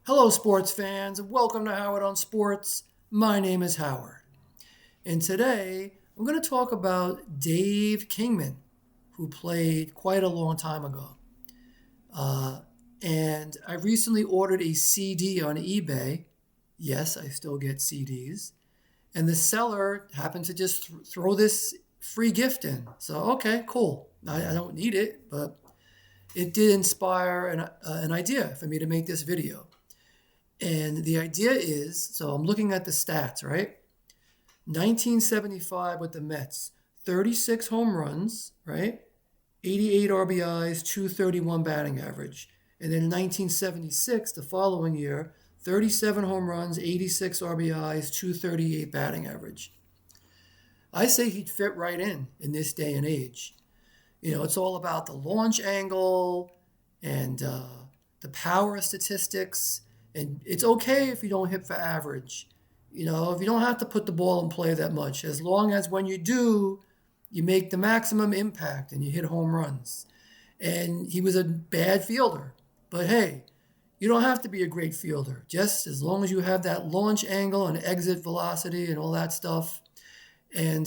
Hello, sports fans, and welcome to Howard on Sports. My name is Howard, and today I'm going to talk about Dave Kingman, who played quite a long time ago. Uh, and I recently ordered a CD on eBay. Yes, I still get CDs. And the seller happened to just throw this free gift in. So, okay, cool. I don't need it, but it did inspire an idea for me to make this video. And the idea is, so I'm looking at the stats, right? 1975 with the Mets, 36 home runs, right? 88 RBIs, 231 batting average. And then in 1976, the following year, 37 home runs, 86 RBIs, 238 batting average. I say he'd fit right in this day and age. You know, it's all about the launch angle and the power statistics. And it's okay if you don't hit for average. You know, if you don't have to put the ball in play that much, as long as when you do, you make the maximum impact and you hit home runs. And he was a bad fielder. But hey, you don't have to be a great fielder. Just as long as you have that launch angle and exit velocity and all that stuff. And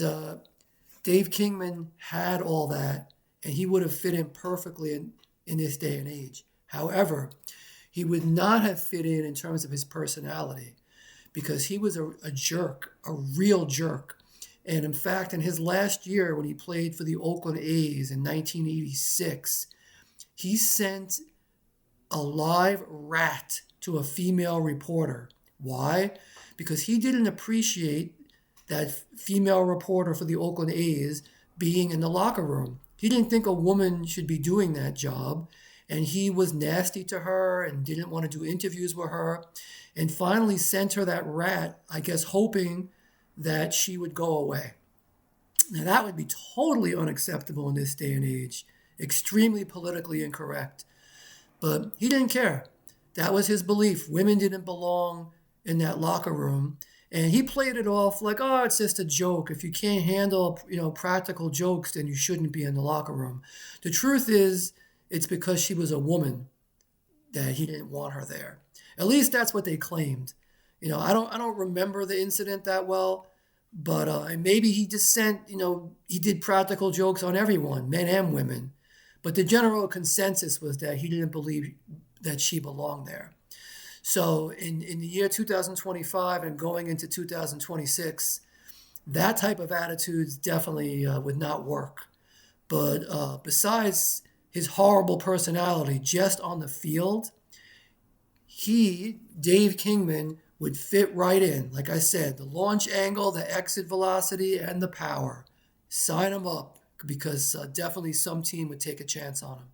Dave Kingman had all that, and he would have fit in perfectly in this day and age. However, he would not have fit in terms of his personality because he was a jerk, a real jerk. And in fact, in his last year when he played for the Oakland A's in 1986, he sent a live rat to a female reporter. Why? Because he didn't appreciate that female reporter for the Oakland A's being in the locker room. He didn't think a woman should be doing that job. And he was nasty to her and didn't want to do interviews with her. And finally sent her that rat, I guess, hoping that she would go away. Now, that would be totally unacceptable in this day and age. Extremely politically incorrect. But he didn't care. That was his belief. Women didn't belong in that locker room. And he played it off like, oh, it's just a joke. If you can't handle, practical jokes, then you shouldn't be in the locker room. The truth is, it's because she was a woman that he didn't want her there. At least that's what they claimed. I don't remember the incident that well, but maybe he just he did practical jokes on everyone, men and women. But the general consensus was that he didn't believe that she belonged there. So in the year 2025 and going into 2026, that type of attitudes definitely would not work. But besides his horrible personality just on the field, Dave Kingman, would fit right in. Like I said, the launch angle, the exit velocity, and the power. Sign him up because definitely some team would take a chance on him.